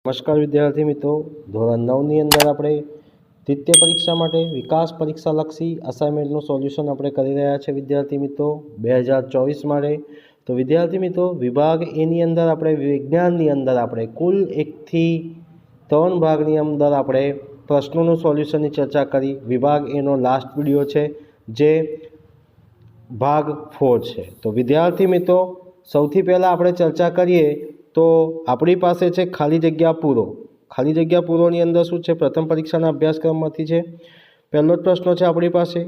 નમસ્કાર વિદ્યાર્થી મિત્રો, ધોરણ 9ની અંદર આપણે દ્વિતીય પરીક્ષા માટે વિકાસ પરીક્ષાલક્ષી અસાઇનમેન્ટનું સોલ્યુશન આપણે કરી રહ્યા છીએ વિદ્યાર્થી મિત્રો 2024 માટે. તો વિદ્યાર્થી મિત્રો, વિભાગ એની અંદર આપણે વિજ્ઞાનની અંદર આપણે કુલ 1 થી 3 ભાગની અંદર આપણે પ્રશ્નોનું સોલ્યુશનની ચર્ચા કરી. વિભાગ એનો લાસ્ટ વિડીયો છે જે ભાગ 4 છે. તો વિદ્યાર્થી મિત્રો, સૌથી પહેલાં આપણે ચર્ચા કરીએ તો આપણી પાસે છે ખાલી જગ્યા પૂરો. ખાલી જગ્યા પૂરોની અંદર શું છે? પ્રથમ પરીક્ષાના અભ્યાસક્રમમાંથી છે. પહેલો જ પ્રશ્ન છે આપણી પાસે,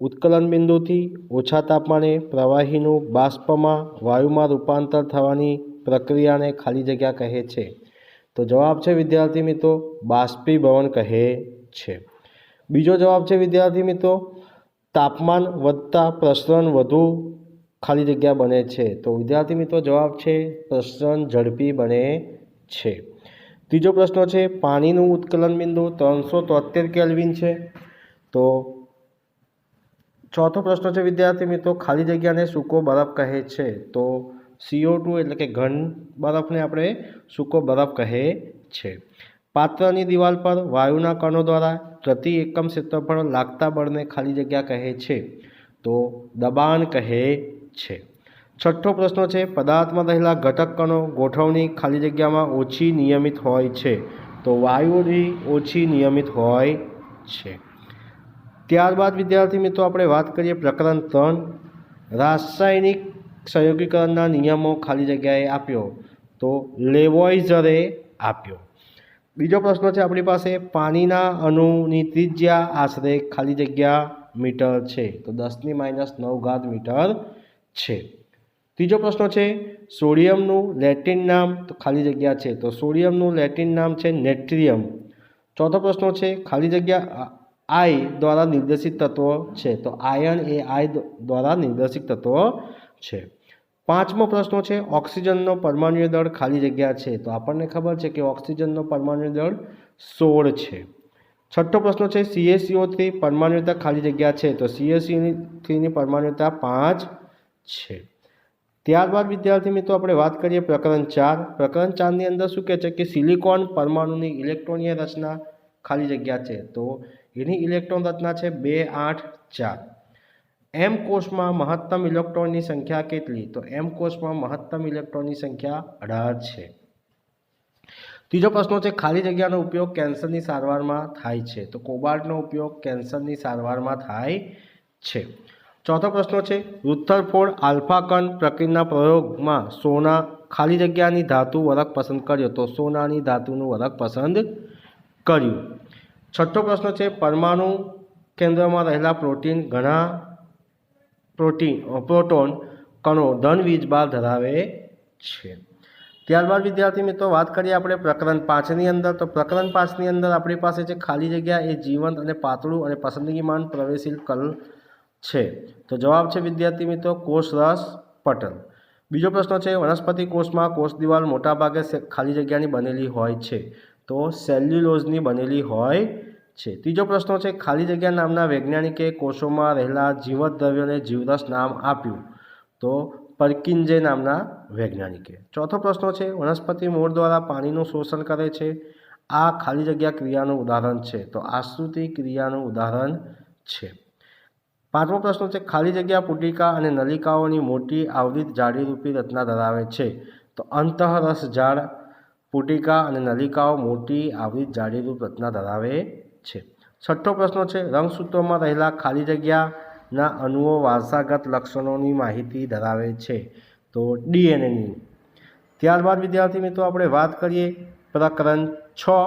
ઉત્કલન બિંદુથી ઓછા તાપમાને પ્રવાહીનું બાષ્પમાં વાયુમાં રૂપાંતર થવાની પ્રક્રિયાને ખાલી જગ્યા કહે છે. તો જવાબ છે વિદ્યાર્થી મિત્રો, બાષ્પીભવન કહે છે. બીજો જવાબ છે વિદ્યાર્થી મિત્રો, તાપમાન વધતા પ્રસરણ વધુ ખાલી જગ્યા બને છે. તો વિદ્યાર્થી મિત્રો, જવાબ છે પ્રસરણ ઝડપી બને છે. ત્રીજો પ્રશ્ન છે, પાણીનું ઉત્કલન બિંદુ 373 કેલ્વિન છે. તો ચોથો પ્રશ્ન છે વિદ્યાર્થી મિત્રો, ખાલી જગ્યાને સૂકો બરફ કહે છે. તો CO2 એટલે કે ઘન બરફને આપણે સૂકો બરફ કહે છે. પાત્રની દિવાલ પર વાયુના કણો દ્વારા પ્રતિ એકમ ક્ષેત્રફળ લાગતા બળને ખાલી જગ્યા કહે છે. તો દબાણ કહે છે. છઠ્ઠો પ્રશ્ન છે, પદાર્થમાં રહેલા ઘટક કણો ગોઠવણી ખાલી જગ્યામાં ઓછી નિયમિત હોય છે. તો વાયુની ઓછી નિયમિત હોય છે. ત્યારબાદ વિદ્યાર્થી મિત્રો આપણે વાત કરીએ પ્રકરણ 3, રાસાયણિક સંયોગીકરણના નિયમો ખાલી જગ્યાએ આપ્યો. તો લેવોઇઝરે આપ્યો. બીજો પ્રશ્ન છે આપણી પાસે, પાણીના અણુની ત્રિજ્યા આશરે ખાલી જગ્યા મીટર છે. તો 10⁻⁹ મીટર છે. ત્રીજો પ્રશ્ન છે, સોડિયમનું લેટિન નામ, તો ખાલી જગ્યા છે. તો સોડિયમનું લેટિન નામ છે નેટ્રિયમ. ચોથો પ્રશ્ન છે, ખાલી જગ્યા આઈ દ્વારા નિર્દેશિત તત્વો છે. તો આયન એ આઈ દ્વારા નિર્દેશિત તત્વો છે. પાંચમો પ્રશ્ન છે, ઓક્સિજનનો પરમાણુ દળ ખાલી જગ્યા છે. તો આપણને ખબર છે કે ઓક્સિજનનો પરમાણુ દળ 16 છે. છઠ્ઠો પ્રશ્ન છે, CaCO3 પરમાણુતા ખાલી જગ્યા છે. તો CaCO3ની પરમાણુતા 5 છે. ત્યારબાદ વિદ્યાર્થી મિત્રો આપણે વાત કરીએ પ્રકરણ 4. પ્રકરણ 4ની અંદર શું કહે છે કે સિલિકોન પરમાણુની ઇલેક્ટ્રોનીય રચના ખાલી જગ્યા છે. તો એની ઇલેક્ટ્રોન રચના છે 2 8 4. એમ કોષમાં મહત્તમ ઇલેક્ટ્રોનની સંખ્યા કેટલી? તો એમ કોષમાં મહત્તમ ઇલેક્ટ્રોનની સંખ્યા 18 છે. ત્રીજો પ્રશ્ન છે, ખાલી જગ્યાનો ઉપયોગ કેન્સરની સારવારમાં થાય છે. તો કોબાલ્ટનો ઉપયોગ કેન્સરની સારવારમાં થાય છે. ચોથો પ્રશ્ન છે, રુથરફોર્ડ આલ્ફા કણ પ્રક્રિયાના પ્રયોગમાં સોના ખાલી જગ્યાની ધાતુ વરખ પસંદ કર્યો. તો સોનાની ધાતુનું વરખ પસંદ કર્યું. છઠ્ઠો પ્રશ્ન છે, પરમાણુ કેન્દ્રમાં રહેલા પ્રોટોન કણો ધન વીજભાર ધરાવે છે. ત્યારબાદ વિદ્યાર્થી મિત્રો વાત કરીએ આપણે પ્રકરણ 5ની અંદર. તો પ્રકરણ 5ની અંદર આપણી પાસે છે ખાલી જગ્યા એ જીવંત અને પાતળું અને પસંદગીમાન પ્રવેશીલ કલ છે. તો જવાબ છે વિદ્યાર્થી મિત્રો, કોષરસ પટલ. બીજો પ્રશ્ન છે, વનસ્પતિ કોષમાં કોષ દિવાલ મોટાભાગે ખાલી જગ્યાની બનેલી હોય છે. તો સેલ્યુલોઝની બનેલી હોય છે. ત્રીજો પ્રશ્ન છે, ખાલી જગ્યા નામના વૈજ્ઞાનિકે કોષોમાં રહેલા જીવત દ્રવ્યોને જીવરસ નામ આપ્યું. તો પરકિન્સે નામના વૈજ્ઞાનિકે. ચોથો પ્રશ્ન છે, વનસ્પતિ મૂળ દ્વારા પાણીનું શોષણ કરે છે. આ ખાલી જગ્યા ક્રિયાનું ઉદાહરણ છે. તો આશ્રુતિ ક્રિયાનું ઉદાહરણ છે. પાંચમો પ્રશ્ન છે, ખાલી જગ્યા પુટિકા અને નલિકાઓની મોટી આવૃત જાળીરૂપી રચના ધરાવે છે. તો અંતઃરસ ઝાડ પુટિકા અને નલિકાઓ મોટી આવૃત જાળીરૂપ રચના ધરાવે છે. છઠ્ઠો પ્રશ્ન છે, રંગસૂત્રોમાં રહેલા ખાલી જગ્યાના અણુઓ વારસાગત લક્ષણોની માહિતી ધરાવે છે. તો DNAની. ત્યારબાદ વિદ્યાર્થી મિત્રો આપણે વાત કરીએ પ્રકરણ 6.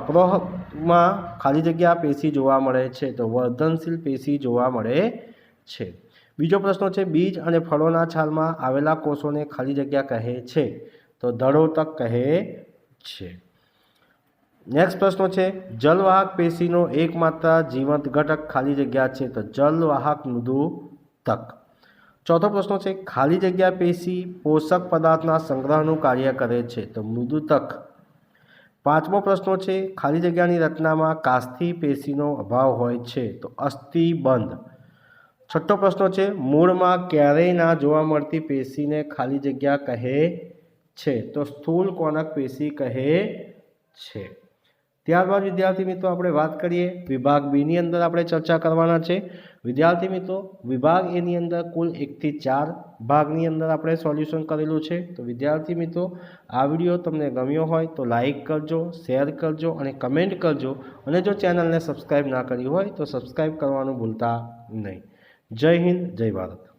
પ્રોગમાં ખાલી જગ્યા પેશી જોવા મળે છે. તો વર્ધનશીલ પેશી જોવા મળે છે. બીજો પ્રશ્ન છે, બીજ અને ફળોના છાલમાં આવેલા કોષોને ખાલી જગ્યા કહે છે. તો દળોતક કહે છે. નેક્સ્ટ પ્રશ્ન છે, જલવાહક પેશીનો એકમાત્ર જીવંત ઘટક ખાલી જગ્યા છે. તો જલવાહક મૃદુતક. ચોથો પ્રશ્ન છે, ખાલી જગ્યા પેશી પોષક પદાર્થના સંગ્રહનું કાર્ય કરે છે. તો મૃદુતક. પાંચમો પ્રશ્ન છે, ખાલી જગ્યાની રચનામાં કાસ્થી પેશીનો અભાવ હોય છે. તો અસ્થિબંધ. છઠ્ઠો પ્રશ્ન છે, મૂળમાં ક્યારેય ના જોવા મળતી પેશીને ખાલી જગ્યા કહે છે તો સ્થૂળ કોનક પેશી કહે છે। ત્યારબાદ વિદ્યાર્થી મિત્રો આપણે વાત કરીએ વિભાગ બીની અંદર આપણે ચર્ચા કરવાના છે। વિદ્યાર્થી મિત્રો વિભાગ એની અંદર કુલ 1 થી 4 ભાગની અંદર આપણે સોલ્યુશન કરેલું છે। તો વિદ્યાર્થી મિત્રો આ વિડીયો તમને ગમ્યો હોય તો લાઈક કરજો, શેર કરજો અને કમેન્ટ કરજો અને જો ચેનલને સબસ્ક્રાઈબ ના કરી હોય તો સબસ્ક્રાઈબ કરવાનું ભૂલતા નહીં। જય હિન્દ, જય ભારત।